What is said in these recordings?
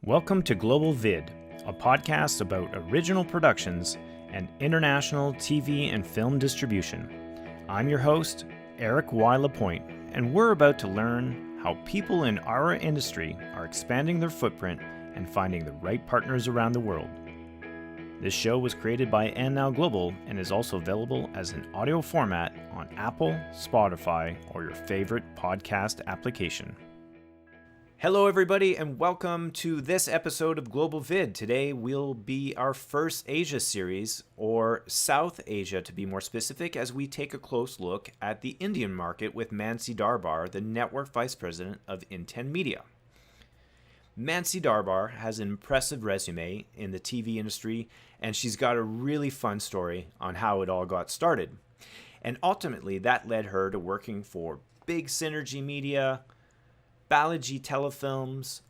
Welcome to Global VID, a podcast about original productions and international TV and film distribution. I'm your host, Eric Y. Lapointe, and we're about to learn how people in our industry are expanding their footprint and finding the right partners around the world. This show was created by IN10 Global and is also available as an audio format on Apple, Spotify, or your favorite podcast application. Hello everybody and welcome to this episode of Global VID. Today will be our first Asia series, or South Asia to be more specific, as we take a close look at the Indian market with Mansi Darbar, the Network Vice President of IN10 Media. Mansi Darbar has an impressive resume in the TV industry, and she's got a really fun story on how it all got started. And ultimately that led her to working for Big Synergy Media, Balaji Telefilms,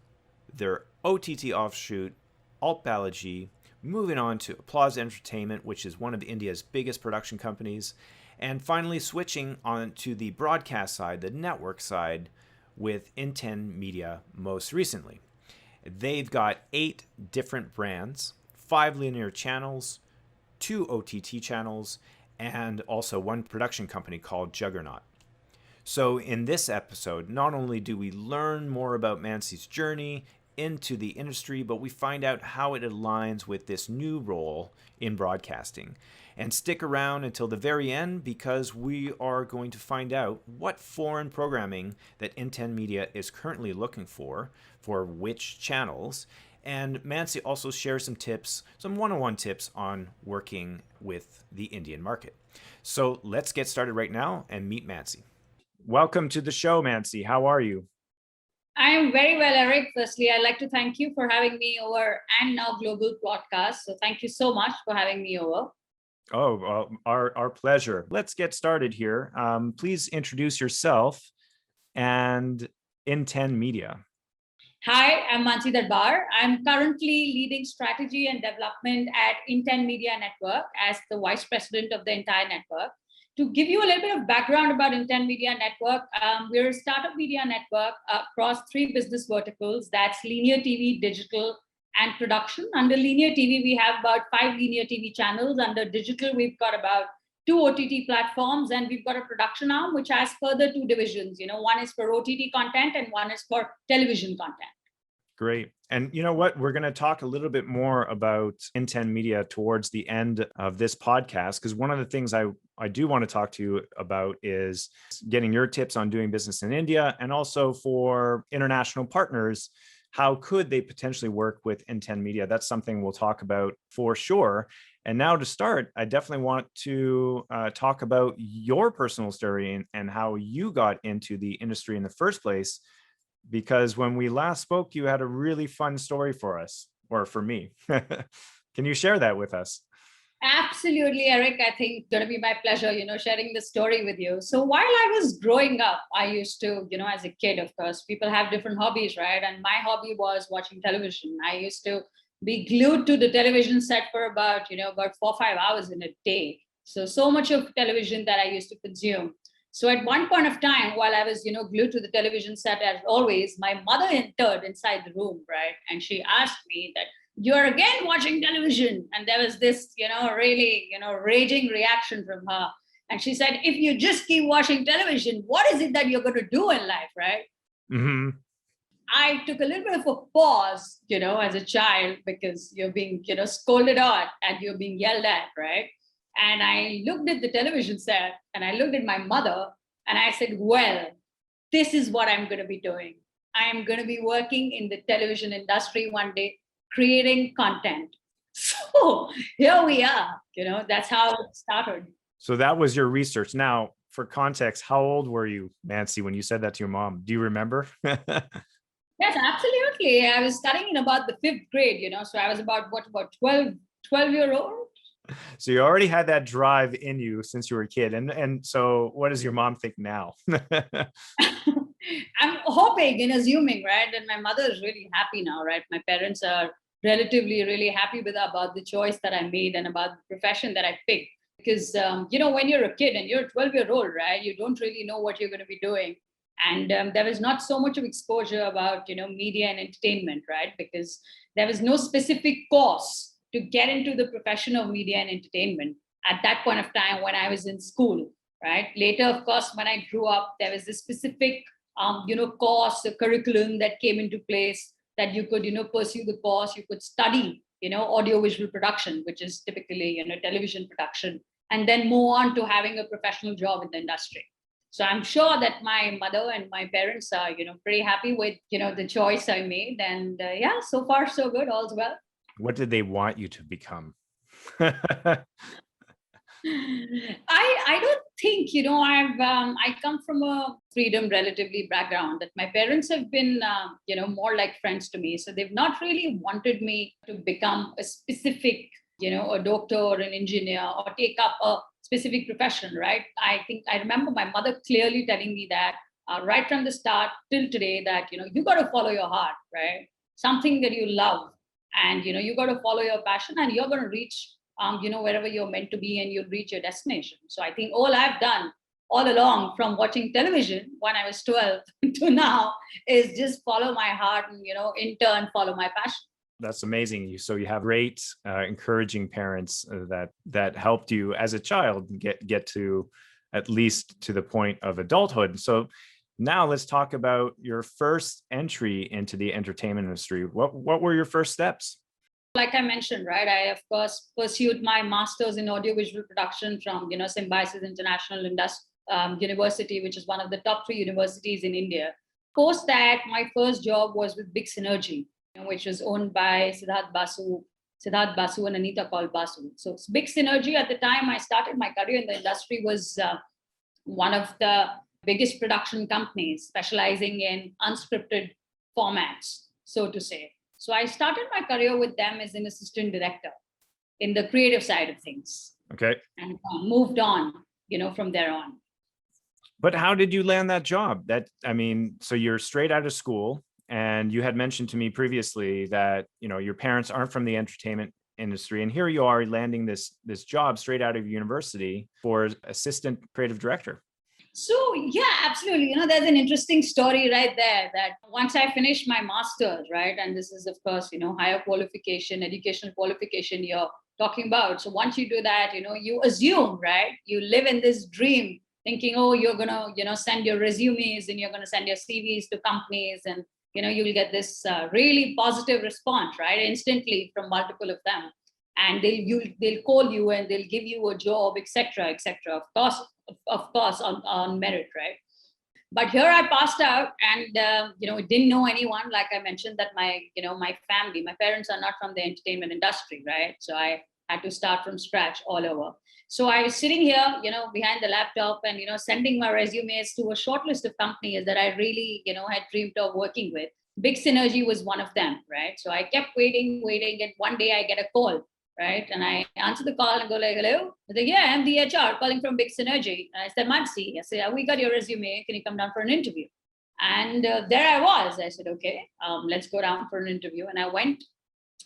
their OTT offshoot, ALTBalaji, moving on to Applause Entertainment, which is one of India's biggest production companies, and finally switching on to the broadcast side, the network side, with IN10 Media most recently. They've got 8 different brands, 5 linear channels, 2 OTT channels, and also one production company called Juggernaut. So in this episode, not only do we learn more about Mansi's journey into the industry, but we find out how it aligns with this new role in broadcasting. And stick around until the very end, because we are going to find out what foreign programming that IN10 Media is currently looking for which channels. And Mansi also shares some tips, some one-on-one tips on working with the Indian market. So let's get started right now and meet Mansi. Welcome to the show, Mansi. How are you? I am very well, Eric. Firstly, I'd like to thank you for having me over and now Global Podcast. So thank you so much for having me over. Oh, well, our pleasure. Let's get started here. Please introduce yourself and IN10 Media. Hi, I'm Mansi Darbar. I'm currently leading strategy and development at IN10 Media Network as the Vice President of the entire network. To give you a little bit of background about IN10 Media Network, we're a startup media network across 3 business verticals. That's linear TV, digital, and production. Under linear TV, we have about 5 linear TV channels. Under digital, we've got about 2 OTT platforms, and we've got a production arm, which has further 2 divisions. One is for OTT content and one is for television content. Great. And you know what? We're going to talk a little bit more about IN10 Media towards the end of this podcast, because one of the things I do want to talk to you about is getting your tips on doing business in India, and also for international partners, how could they potentially work with IN10 Media? That's something we'll talk about for sure. And now to start, I definitely want to talk about your personal story and how you got into the industry in the first place. Because when we last spoke, you had a really fun story for us, or for me. Can you share that with us? Absolutely, Eric. I think it's going to be my pleasure, sharing the story with you. So while I was growing up, I used to, as a kid, of course, people have different hobbies, right? And my hobby was watching television. I used to be glued to the television set for about 4 or 5 hours in a day. So much of television that I used to consume. So at one point of time, while I was, glued to the television set as always, my mother entered inside the room, right? And she asked me that, "You're again watching television?" And there was this, really, raging reaction from her. And she said, "If you just keep watching television, what is it that you're going to do in life, right?" Mm-hmm. I took a little bit of a pause, as a child, because you're being, scolded at and you're being yelled at, right? And I looked at the television set and I looked at my mother and I said, well, this is what I'm going to be doing. I'm going to be working in the television industry one day, creating content. So here we are, that's how it started. So that was your research. Now, for context, how old were you, Mansi, when you said that to your mom? Do you remember? Yes, absolutely. I was studying in about the 5th grade, so I was about 12-year-old. So you already had that drive in you since you were a kid. And so what does your mom think now? I'm hoping and assuming, right, that my mother is really happy now, right? My parents are relatively really happy about the choice that I made and about the profession that I picked. Because, when you're a kid and you're a 12-year-old, right, you don't really know what you're going to be doing. And there was not so much of exposure about, media and entertainment, right? Because there was no specific course to get into the profession of media and entertainment at that point of time when I was in school, right? Later, of course, when I grew up, there was a specific, course, a curriculum that came into place that you could, pursue the course, you could study, audiovisual production, which is typically, television production, and then move on to having a professional job in the industry. So I'm sure that my mother and my parents are, pretty happy with, the choice I made. And yeah, so far so good, all's well. What did they want you to become? I don't think, I come from a freedom relatively background that my parents have been, more like friends to me. So they've not really wanted me to become a specific, a doctor or an engineer or take up a specific profession, right? I think I remember my mother clearly telling me that right from the start till today that, you got to follow your heart, right? Something that you love, and, you got to follow your passion, and you're going to reach, wherever you're meant to be, and you'll reach your destination. So I think all I've done all along from watching television when I was 12 to now is just follow my heart and, in turn, follow my passion. That's amazing. So you have great, encouraging parents that helped you as a child get to at least to the point of adulthood. So now let's talk about your first entry into the entertainment industry. What were your first steps? Like I mentioned, right, I of course pursued my master's in audiovisual production from Symbiosis International University, which is one of the top 3 universities in India. Post that, my first job was with Big Synergy, which was owned by Siddharth Basu and Anita Kaul Basu. So Big Synergy, at the time I started my career in the industry, was one of the biggest production companies specializing in unscripted formats, so to say. So I started my career with them as an assistant director in the creative side of things. Okay. And moved on, from there on. But how did you land that job? So you're straight out of school, and you had mentioned to me previously that, your parents aren't from the entertainment industry, and here you are landing this job straight out of university for assistant creative director. So yeah, absolutely. There's an interesting story right there that once I finished my master's, right, and this is of course, higher qualification, educational qualification you're talking about. So once you do that, you assume, right, you live in this dream thinking, oh, you're going to, send your resumes and you're going to send your CVs to companies, and, you'll get this really positive response, right, instantly from multiple of them. And they'll call you and they'll give you a job, etc., etc. Of course, on merit, right? But here I passed out, and didn't know anyone. Like I mentioned, that my family, my parents are not from the entertainment industry, right? So I had to start from scratch all over. So I was sitting here, behind the laptop, and sending my resumes to a short list of companies that I really, had dreamed of working with. Big Synergy was one of them, right? So I kept waiting, and one day I get a call. Right. And I answer the call and go like, hello. I think, yeah, I'm the HR calling from Big Synergy. And I said, Mansi. I said, yeah, we got your resume. Can you come down for an interview? And there I was. I said, okay, let's go down for an interview. And I went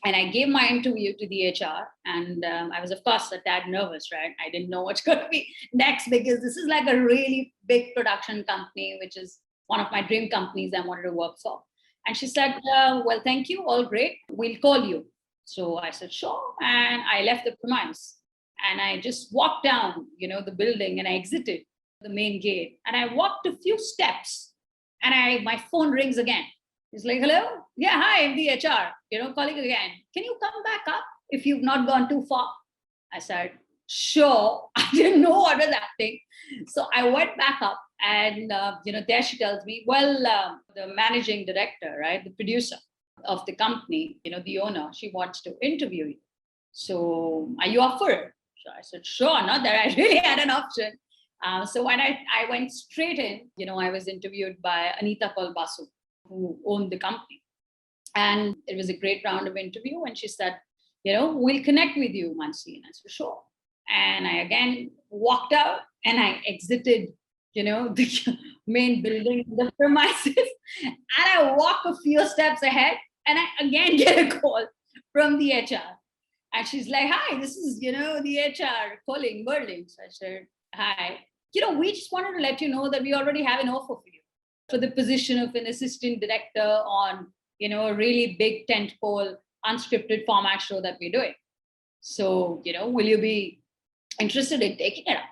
and I gave my interview to the HR. And I was, of course, a tad nervous, right? I didn't know what's going to be next, because this is like a really big production company, which is one of my dream companies I wanted to work for. And she said, well, thank you. All great. We'll call you. So I said, sure. And I left the premise, and I just walked down, the building, and I exited the main gate, and I walked a few steps, and my phone rings again. It's like, hello? Yeah, hi, I'm the HR, calling again. Can you come back up if you've not gone too far? I said, sure. I didn't know what was happening. So I went back up, and, there she tells me, well, the managing director, right, the producer of the company, the owner, she wants to interview you. So are you up for it? So I said, sure, not that I really had an option. So when I went straight in, I was interviewed by Anita Kaul Basu, who owned the company. And it was a great round of interview. And she said, we'll connect with you, Mansi. And I said, sure. And I again walked out, and I exited the main building, the premises, and I walk a few steps ahead, and I again get a call from the HR. And she's like, hi, this is, the HR calling Berlin. So I said, hi, we just wanted to let you know that we already have an offer for you. for the position of an assistant director on, a really big tentpole unscripted format show that we're doing. So, will you be interested in taking it up?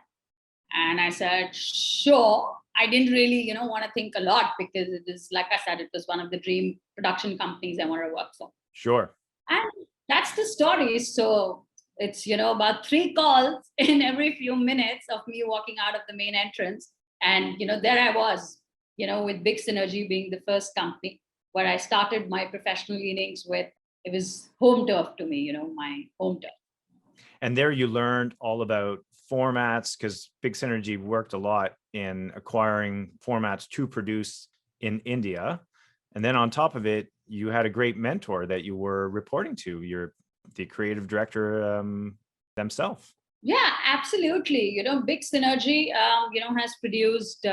And I said, sure. I didn't really, want to think a lot because it is, like I said, it was one of the dream production companies I want to work for. Sure. And that's the story. So it's, about 3 calls in every few minutes of me walking out of the main entrance. And, there I was, with Big Synergy being the first company where I started my professional innings with. It was home turf to me, my home turf. And there you learned all about formats, because Big Synergy worked a lot in acquiring formats to produce in India. And then on top of it, you had a great mentor that you were reporting to, the creative director themselves. Yeah, absolutely. Big Synergy, has produced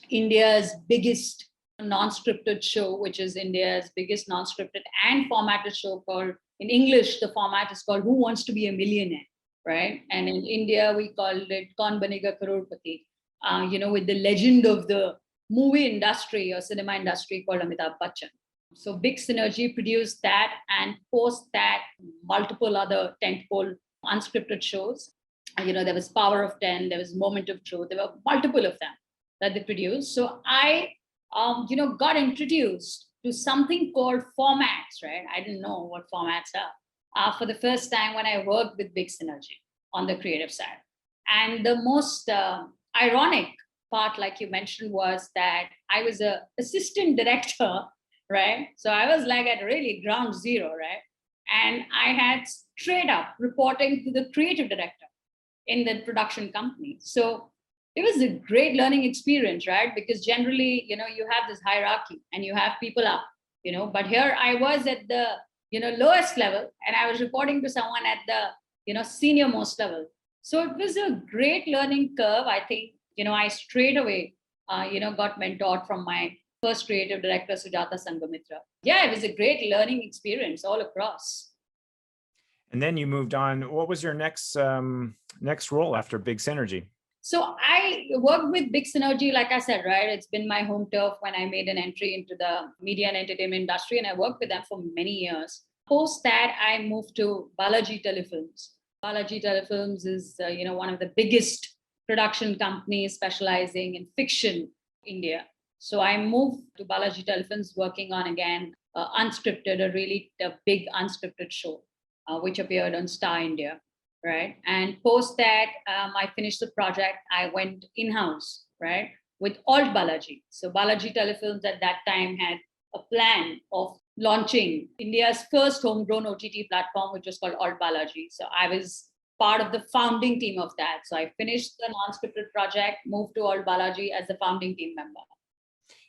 India's biggest non-scripted show, which is India's biggest non-scripted and formatted show called, in English, the format is called Who Wants to Be a Millionaire, right? And in India, we called it Kaun Banega Crorepati, with the legend of the movie industry or cinema industry called Amitabh Bachchan. So Big Synergy produced that, and post that, multiple other tentpole unscripted shows. There was Power of 10, there was Moment of Truth, there were multiple of them that they produced. So I, got introduced to something called formats, right? I didn't know what formats are for the first time when I worked with Big Synergy on the creative side. And the most ironic part, like you mentioned, was that I was an assistant director, right? So I was like at really ground zero, right? And I had straight up reporting to the creative director in the production company. So it was a great learning experience, right? Because generally, you have this hierarchy and you have people up, but here I was at the, lowest level, and I was reporting to someone at the, senior most level. So it was a great learning curve. I think, I straight away, got mentored from my first creative director, Sujata Sanghamitra. Yeah, it was a great learning experience all across. And then you moved on. What was your next role after Big Synergy? So I worked with Big Synergy, like I said, right? It's been my home turf when I made an entry into the media and entertainment industry, and I worked with them for many years. Post that, I moved to Balaji Telefilms. Balaji Telefilms is, one of the biggest production companies specializing in fiction in India. So I moved to Balaji Telefilms working on, again, unscripted, a really big unscripted show, which appeared on Star India. Right. And post that, I finished the project. I went in-house, right, with ALTBalaji. So Balaji Telefilms at that time had a plan of launching India's first homegrown OTT platform, which was called ALTBalaji. So I was part of the founding team of that. So I finished the non-scripted project, moved to ALTBalaji as the founding team member.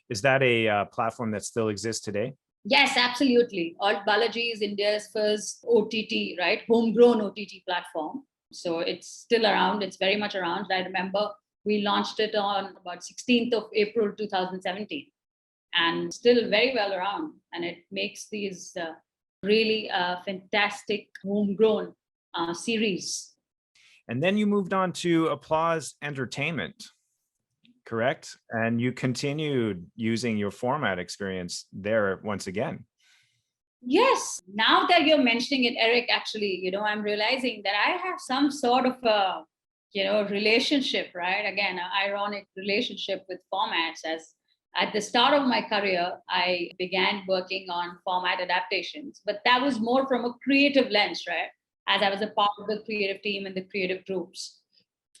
Is that a platform that still exists today? Yes, absolutely. ALTBalaji is India's first OTT, right? Homegrown OTT platform. So it's still around. It's very much around. I remember we launched it on about 16th of April, 2017, and still very well around. And it makes these really fantastic homegrown series. And then you moved on to Applause Entertainment, correct? And you continued using your format experience there once again. Yes. Now that you're mentioning it, Eric, actually, I'm realizing that I have some sort of a, relationship, right? Again, an ironic relationship with formats. As at the start of my career, I began working on format adaptations, but that was more from a creative lens, right? As I was a part of the creative team and the creative groups.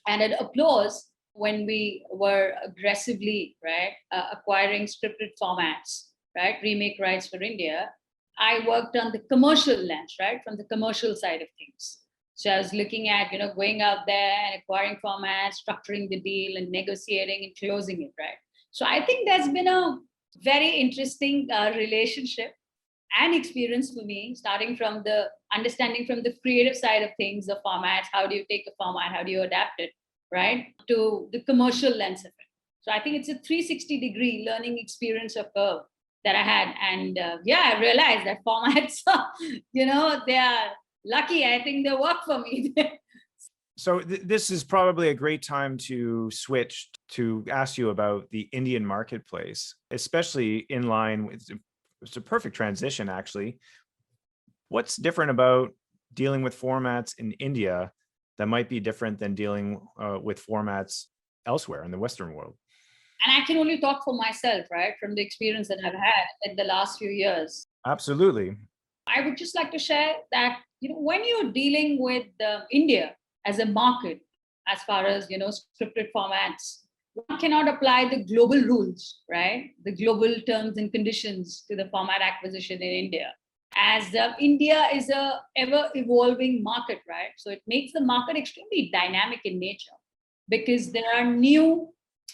And at Applause, when we were aggressively, right, acquiring scripted formats, right, remake rights for India, I worked on the commercial lens, right, from the commercial side of things. So I was looking at, going out there and acquiring formats, structuring the deal and negotiating and closing it, right? So I think that's been a very interesting relationship and experience for me, starting from the understanding from the creative side of things, the formats, how do you take a format, how do you adapt it, right, to the commercial lens of it. So I think it's a 360-degree learning experience or curve that I had. And I realized that formats, they are lucky. I think they work for me. So this is probably a great time to switch to ask you about the Indian marketplace, especially in line with, it's a perfect transition actually. What's different about dealing with formats in India that might be different than dealing with formats elsewhere in the Western world? And I can only talk for myself, right, from the experience that I've had in the last few years. Absolutely. I would just like to share that, when you're dealing with India as a market, as far as, scripted formats, one cannot apply the global rules, right? The global terms and conditions to the format acquisition in India. As India is a ever evolving market, right? So it makes the market extremely dynamic in nature because there are new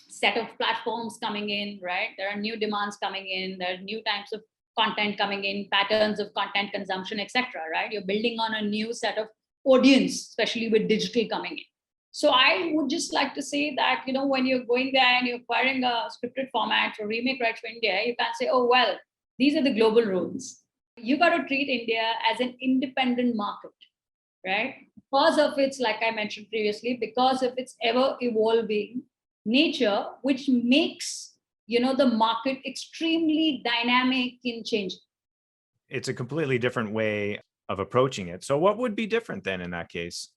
set of platforms coming in, right? There are new demands coming in. There are new types of content coming in, patterns of content consumption, etc. Right? You're building on a new set of audience, especially with digital coming in. So I would just like to say that, when you're going there and you're acquiring a scripted format or remake rights for India, you can't say, oh, well, these are the global rules. You got to treat India as an independent market, right? Because of its, like I mentioned previously, because of its ever evolving nature, which makes the market extremely dynamic in changing. It's a completely different way of approaching it. So what would be different then in that case?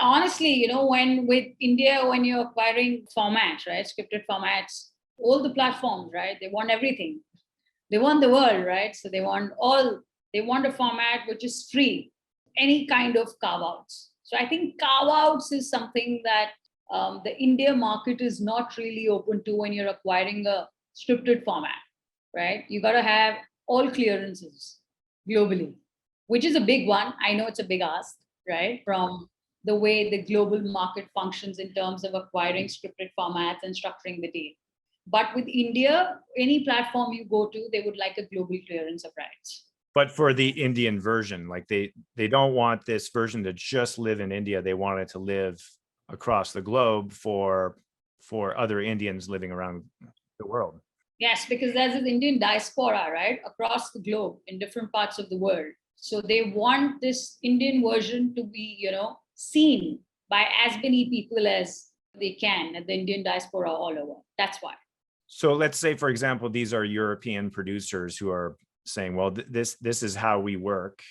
Honestly, when with India, when you're acquiring formats, right, scripted formats, all the platforms, right, they want everything. They want the world, right? So they want a format which is free, any kind of carve outs. So I think carve outs is something that the India market is not really open to when you're acquiring a scripted format, right? You got to have all clearances globally, which is a big one. I know it's a big ask, right? From the way the global market functions in terms of acquiring scripted formats and structuring the deal. But with India, any platform you go to, they would like a global clearance of rights. But for the Indian version, like they don't want this version to just live in India. They want it to live across the globe for other Indians living around the world. Yes, because there's an Indian diaspora, right, across the globe in different parts of the world. So they want this Indian version to be, seen by as many people as they can at the Indian diaspora all over. That's why. So let's say, for example, these are European producers who are saying, well, this is how we work.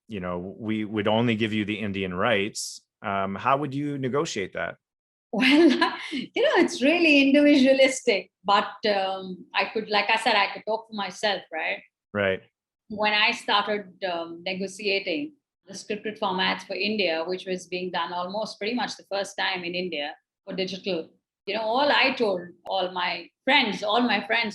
We would only give you the Indian rights. How would you negotiate that? Well, it's really individualistic, but I could, like I said, I could talk for myself, right? Right. When I started negotiating the scripted formats for India, which was being done almost pretty much the first time in India for digital, all I told all my friends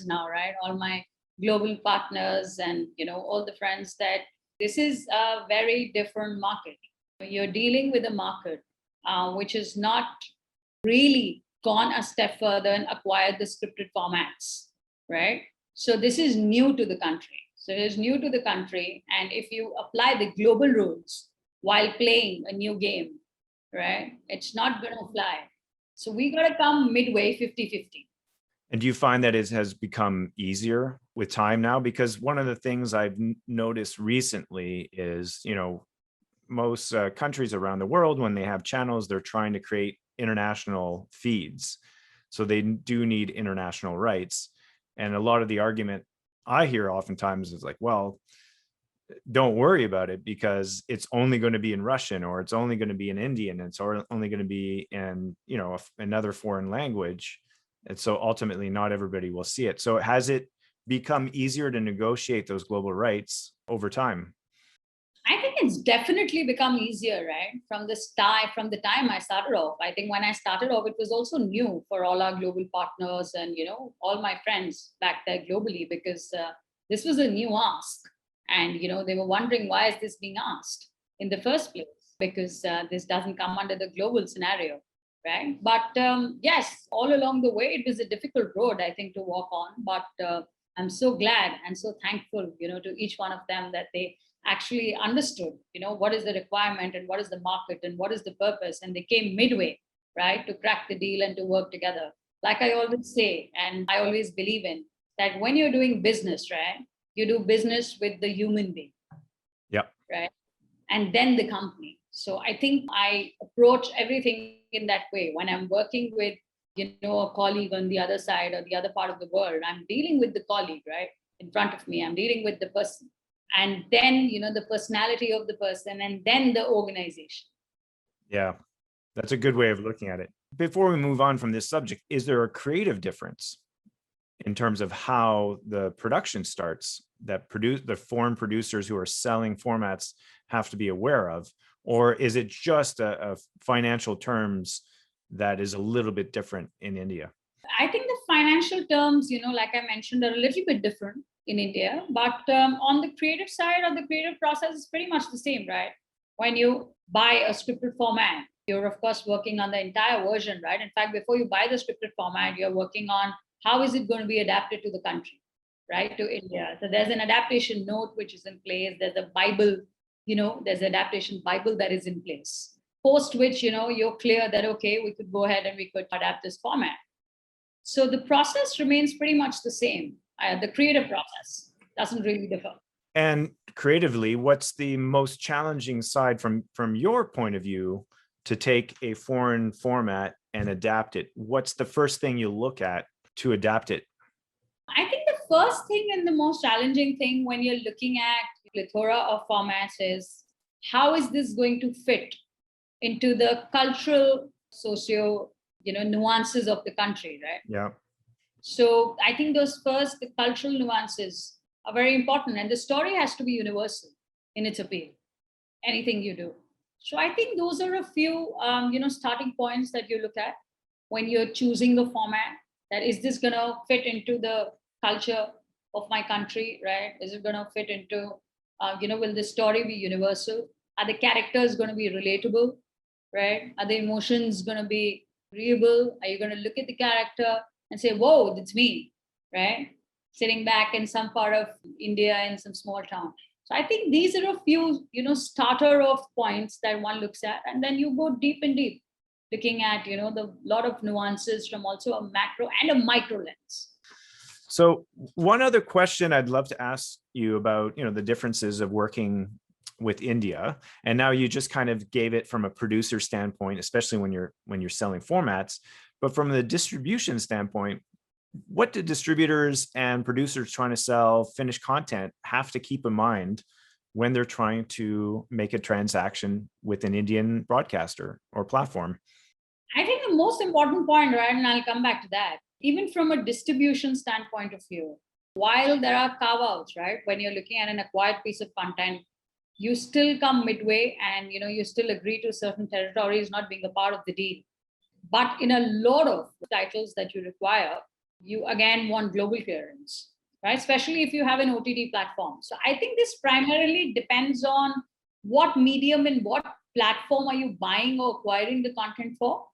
now, right? All my global partners and, all the friends that this is a very different market. You're dealing with a market which is not really gone a step further and acquired the scripted formats, right? So this is new to the country. So it is new to the country. And if you apply the global rules while playing a new game, right, it's not going to fly. So we got to come midway 50-50. And do you find that it has become easier with time now? Because one of the things I've noticed recently is, most countries around the world, when they have channels, they're trying to create international feeds. So they do need international rights. And a lot of the argument I hear oftentimes is like, well, don't worry about it because it's only going to be in Russian, or it's only going to be in Indian, it's only going to be in, another foreign language. And so ultimately not everybody will see it. So has it become easier to negotiate those global rights over time? I think it's definitely become easier, right? From the time I started off. I think when I started off, it was also new for all our global partners and, all my friends back there globally, because this was a new ask. And, they were wondering, why is this being asked in the first place? Because this doesn't come under the global scenario, right? But yes, all along the way, it was a difficult road, I think, to walk on. But I'm so glad and so thankful, to each one of them that they actually understood, what is the requirement and what is the market and what is the purpose. And they came midway, right, to crack the deal and to work together. Like I always say, and I always believe in, that when you're doing business, right, you do business with the human being. Yep. Right. And then the company. So I think I approach everything in that way. When I'm working with, a colleague on the other side or the other part of the world, I'm dealing with the colleague, right? In front of me, I'm dealing with the person. And then, the personality of the person and then the organization. Yeah, that's a good way of looking at it. Before we move on from this subject, is there a creative difference in terms of how the production starts that the foreign producers who are selling formats have to be aware of? Or is it just a financial terms that is a little bit different in India? I think the financial terms, like I mentioned, are a little bit different in India, but on the creative side or the creative process is pretty much the same, right? When you buy a scripted format, you're of course working on the entire version, right? In fact, before you buy the scripted format, you're working on how is it going to be adapted to the country, right? To India. So there's an adaptation note which is in place. There's a Bible, there's an adaptation Bible that is in place. Post which, you're clear that, okay, we could go ahead and we could adapt this format. So the process remains pretty much the same. The creative process doesn't really differ. And creatively, what's the most challenging side from your point of view to take a foreign format and adapt it? What's the first thing you look at to adapt it? I think the first thing and the most challenging thing when you're looking at plethora of formats is how is this going to fit into the cultural, socio, nuances of the country, right? Yeah. So I think the cultural nuances are very important, and the story has to be universal in its appeal. Anything you do. So I think those are a few, starting points that you look at when you're choosing the format. That is this going to fit into the culture of my country, right? Is it going to fit into, will the story be universal? Are the characters going to be relatable, right? Are the emotions going to be agreeable? Are you going to look at the character and say, whoa, that's me, right? Sitting back in some part of India in some small town. So I think these are a few, starter of points that one looks at, and then you go deep and deep, looking at, the lot of nuances from also a macro and a micro lens. So one other question I'd love to ask you about, the differences of working with India, and now you just kind of gave it from a producer standpoint, especially when you're selling formats, but from the distribution standpoint, what do distributors and producers trying to sell finished content have to keep in mind when they're trying to make a transaction with an Indian broadcaster or platform? I think the most important point, right, and I'll come back to that, even from a distribution standpoint of view, while there are carve-outs, right, when you're looking at an acquired piece of content, you still come midway and, you still agree to certain territories not being a part of the deal. But in a lot of titles that you require, you again want global clearance, right? Especially if you have an OTT platform. So I think this primarily depends on what medium and what platform are you buying or acquiring the content for.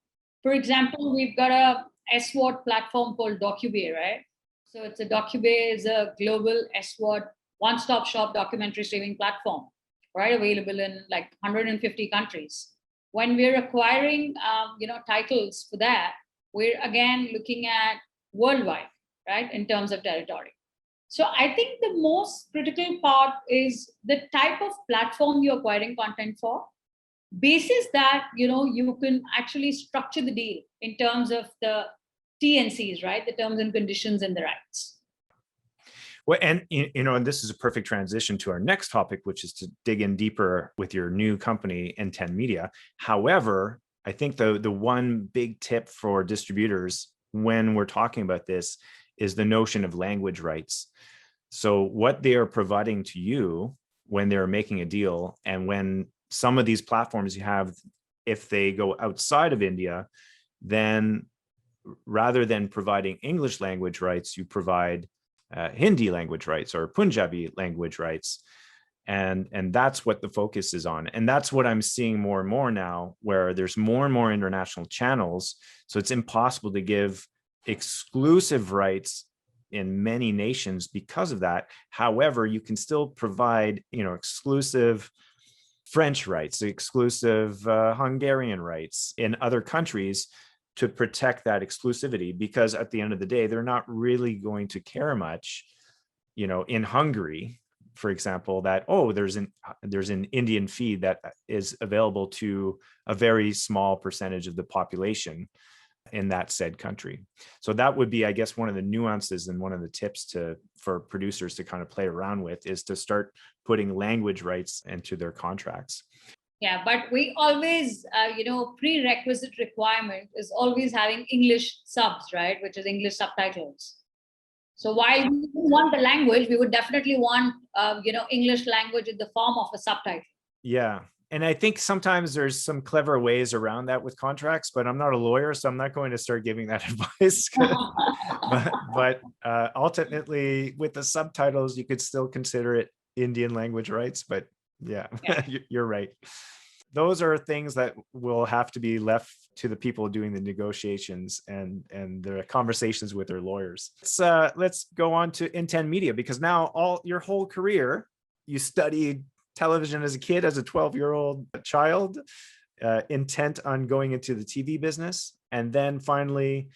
For example, we've got a SWOT platform called Docubay, right? So it's Docubay is a global SWOT one-stop shop documentary streaming platform, right? Available in like 150 countries. When we're acquiring, titles for that, we're again looking at worldwide, right, in terms of territory. So I think the most critical part is the type of platform you're acquiring content for. Basis that, you can actually structure the deal in terms of the T&Cs, right, the terms and conditions and the rights. Well, and and this is a perfect transition to our next topic, which is to dig in deeper with your new company, IN10 Media. However, I think the one big tip for distributors when we're talking about this is the notion of language rights. So what they are providing to you when they're making a deal, and when some of these platforms you have, if they go outside of India, then rather than providing English language rights, you provide Hindi language rights or Punjabi language rights. And that's what the focus is on. And that's what I'm seeing more and more now, where there's more and more international channels. So it's impossible to give exclusive rights in many nations because of that. However, you can still provide, exclusive French rights, exclusive Hungarian rights in other countries to protect that exclusivity, because at the end of the day, they're not really going to care much, in Hungary for example, that, there's an Indian feed that is available to a very small percentage of the population in that said country. So that would be, I guess, one of the nuances and one of the tips for producers to kind of play around with, is to start putting language rights into their contracts. Yeah, but we always, prerequisite requirement is always having English subs, right? Which is English subtitles. So while we want the language, we would definitely want, English language in the form of a subtitle. Yeah. And I think sometimes there's some clever ways around that with contracts, but I'm not a lawyer, so I'm not going to start giving that advice. but ultimately, with the subtitles, you could still consider it Indian language rights. But yeah. You're right. Those are things that will have to be left to the people doing the negotiations and the conversations with their lawyers. Let's go on to IN10 Media, because now your whole career, you studied television as a kid, as a 12-year-old child, intent on going into the TV business. And then finally,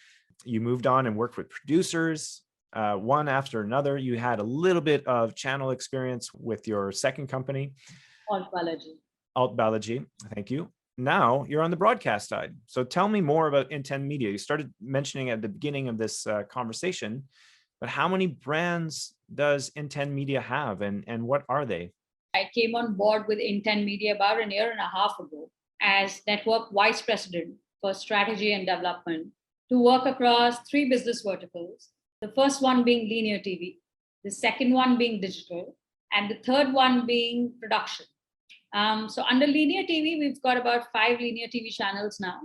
you moved on and worked with producers, one after another. You had a little bit of channel experience with your second company, ALTBalaji. Thank you. Now you're on the broadcast side. So tell me more about IN10 Media. You started mentioning at the beginning of this conversation, but how many brands does IN10 Media have, and what are they? I came on board with IN10 Media about a year and a half ago as Network Vice President for Strategy and Development, to work across 3 business verticals. The first one being linear TV, the second one being digital, and the third one being production. So under linear TV, we've got about 5 linear TV channels now.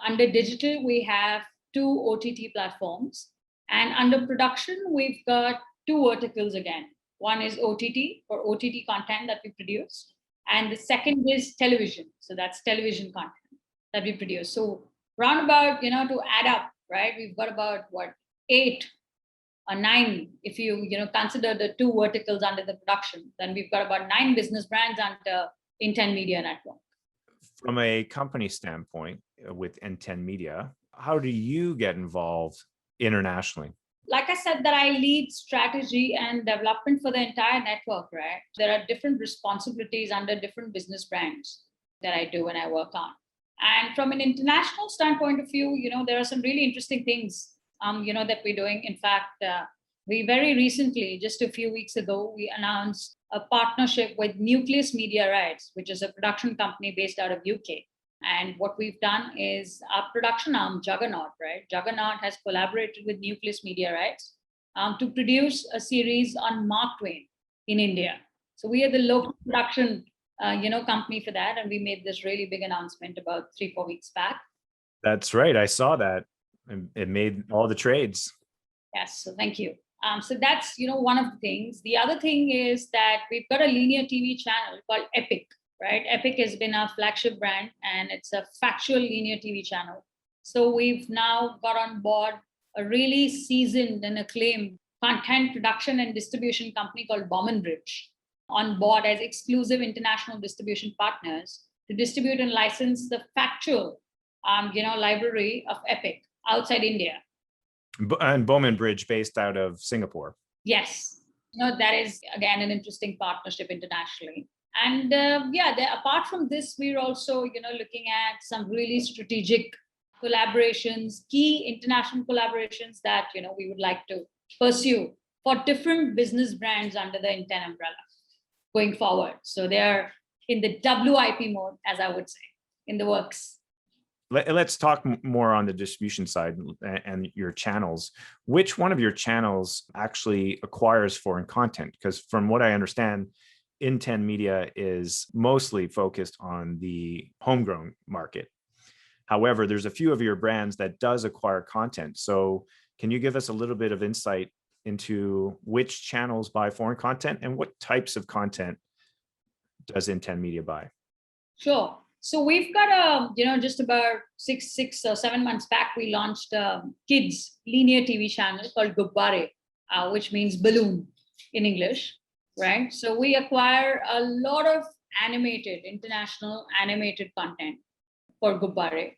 Under digital, we have 2 OTT platforms. And under production, we've got 2 verticals again. One is OTT, for OTT content that we produce. And the second is television. So that's television content that we produce. So roundabout, to add up, right, we've got about 8 or 9, if you consider the 2 verticals under the production, then we've got about 9 business brands under IN10 Media Network. From a company standpoint, with IN10 Media, how do you get involved internationally? Like I said, that I lead strategy and development for the entire network, right? There are different responsibilities under different business brands that I do and I work on. And from an international standpoint of view, there are some really interesting things, that we're doing. In fact, we very recently, just a few weeks ago, we announced a partnership with Nucleus Media Rights, which is a production company based out of UK. And what we've done is our production arm, Juggernaut, right? Juggernaut has collaborated with Nucleus Media Rights to produce a series on Mark Twain in India. So we are the local production, company for that. And we made this really big announcement about 3-4 weeks back. That's right. I saw that. It made all the trades. Yes. So thank you. So that's, one of the things. The other thing is that we've got a linear TV channel called Epic. Right? Epic has been our flagship brand, and it's a factual linear TV channel. So we've now got on board a really seasoned and acclaimed content production and distribution company called Bowman Bridge on board as exclusive international distribution partners to distribute and license the factual, library of Epic outside India. And Bowman Bridge based out of Singapore. Yes. That is, again, an interesting partnership internationally. And apart from this, we're also, looking at some really strategic collaborations, key international collaborations that, we would like to pursue for different business brands under the IN10 umbrella going forward. So they're in the WIP mode, as I would say, in the works. Let's talk more on the distribution side and your channels. Which one of your channels actually acquires foreign content? Because from what I understand, IN10 Media is mostly focused on the homegrown market. However, there's a few of your brands that does acquire content. So can you give us a little bit of insight into which channels buy foreign content and what types of content does IN10 Media buy? Sure. So we've got just about 6 or 7 months back, we launched a kids linear TV channel called Gubarre, which means balloon in English. Right. So we acquire a lot of international animated content for Gubarre.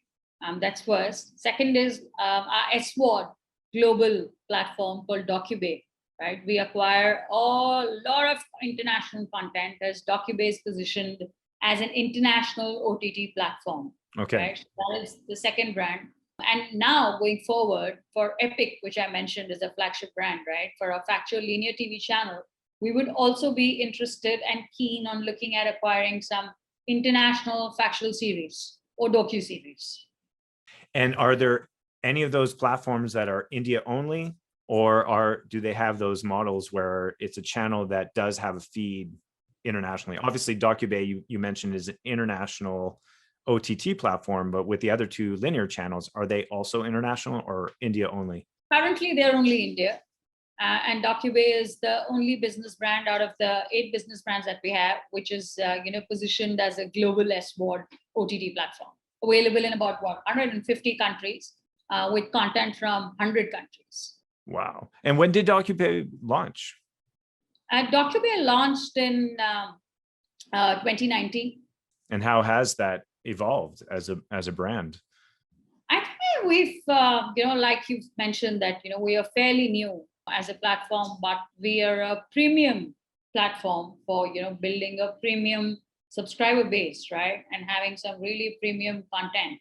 That's first. Second is our SWOD global platform called Docubay. right? We acquire a lot of international content as Docubay is positioned as an international OTT platform, Okay. right? So that is the second brand. And now going forward for Epic, which I mentioned is a flagship brand, right? For a factual linear TV channel, we would also be interested and keen on looking at acquiring some international factual series or docu-series. And are there any of those platforms that are India only, or do they have those models where it's a channel that does have a feed internationally? Obviously, Docubay, you mentioned, is an international OTT platform, but with the other two linear channels, are they also international or India only? Currently, they're only India. And Docubay is the only business brand out of the 8 business brands that we have, which is positioned as a global SVOD OTT platform, available in about 150 countries with content from 100 countries. Wow. And when did Docubay launch? Docubay launched in 2019. And how has that evolved as a brand? I think we've, like you've mentioned that, we are fairly new as a platform, but we are a premium platform for, building a premium subscriber base, right? And having some really premium content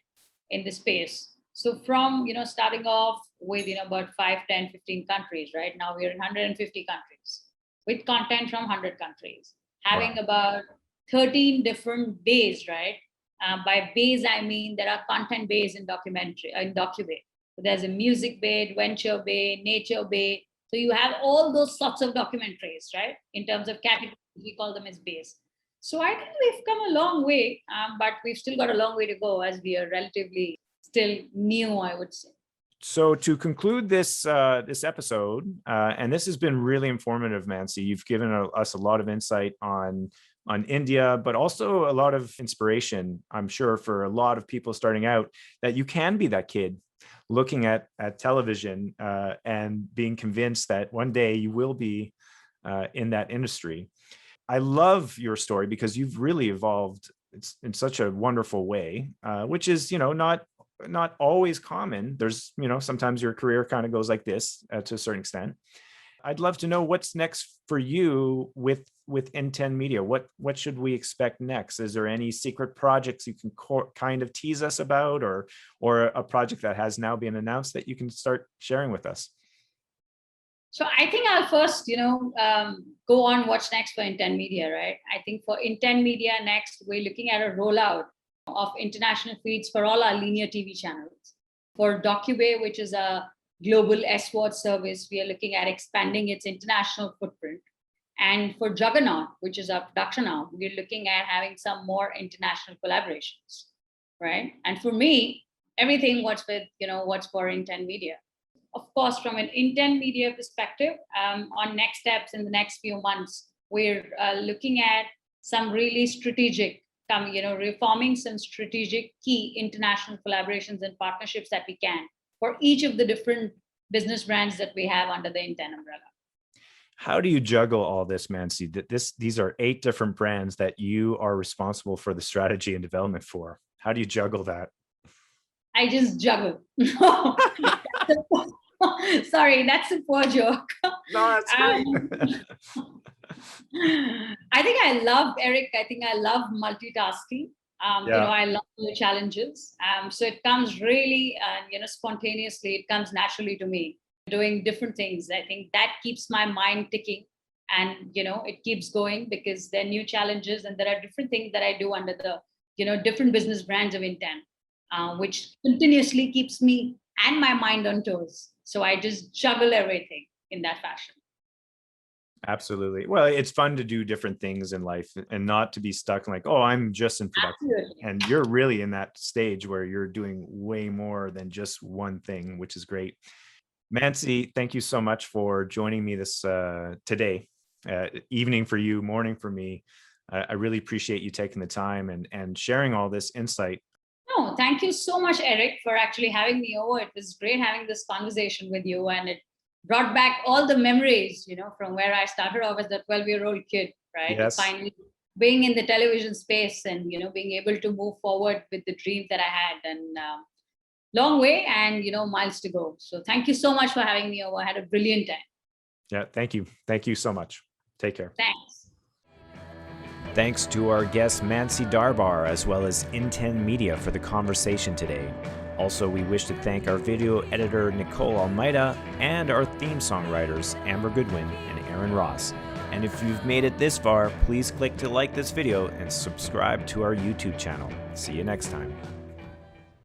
in the space. So from, starting off with, about 5, 10, 15 countries, right? Now we're in 150 countries with content from 100 countries, having about 13 different bays, right? By bays, I mean there are content bays in Docubay. So there's a music bay, adventure bay, nature bay. So you have all those sorts of documentaries, right? In terms of categories, we call them as bays. So I think we've come a long way, but we've still got a long way to go as we are relatively still new, I would say. So to conclude this episode, and this has been really informative, Mansi. You've given us a lot of insight on India, but also a lot of inspiration, I'm sure, for a lot of people starting out, that you can be that kid looking at television and being convinced that one day you will be in that industry. I love your story because you've really evolved in such a wonderful way, which is, not always common. There's, sometimes your career kind of goes like this to a certain extent. I'd love to know what's next for you with IN10 Media. What should we expect next? Is there any secret projects you can kind of tease us about, or a project that has now been announced that you can start sharing with us? So I think I'll first, go on what's next for IN10 Media, right? I think for IN10 Media next, we're looking at a rollout of international feeds for all our linear TV channels. For Docubay, which is a global SVOD service, we are looking at expanding its international footprint. And for Juggernaut, which is our production arm, we're looking at having some more international collaborations, right? And for me, everything what's for IN10 Media. Of course, from an IN10 Media perspective, on next steps in the next few months, we're looking at some really strategic, reforming some strategic key international collaborations and partnerships that we can for each of the different business brands that we have under the IN10 umbrella. How do you juggle all this, Mansi? These are 8 different brands that you are responsible for the strategy and development for. How do you juggle that? I just juggle. Sorry, that's a poor joke. No, that's great. I think I love multitasking. I love new challenges. So it comes really, spontaneously. It comes naturally to me, doing different things. I think that keeps my mind ticking, and it keeps going because there are new challenges, and there are different things that I do under the different business brands of IN10, which continuously keeps me and my mind on toes. So I just juggle everything in that fashion. Absolutely. Well, it's fun to do different things in life and not to be stuck like, oh, I'm just in production. Absolutely. And you're really in that stage where you're doing way more than just one thing, which is great. Mansi, thank you so much for joining me this today, evening for you, morning for me. I really appreciate you taking the time and sharing all this insight. No, thank you so much, Eric, for actually having me over. It was great having this conversation with you, and it brought back all the memories, from where I started off as a 12-year-old kid, right? Yes. Finally being in the television space and, being able to move forward with the dreams that I had, and long way and, miles to go. So thank you so much for having me over. I had a brilliant time. Yeah, thank you. Thank you so much. Take care. Thanks. Thanks to our guest Mansi Darbar as well as IN10 Media for the conversation today. Also, we wish to thank our video editor Nicole Almeida and our theme songwriters Amber Goodwin and Aaron Ross. And if you've made it this far, please click to like this video and subscribe to our YouTube channel. See you next time.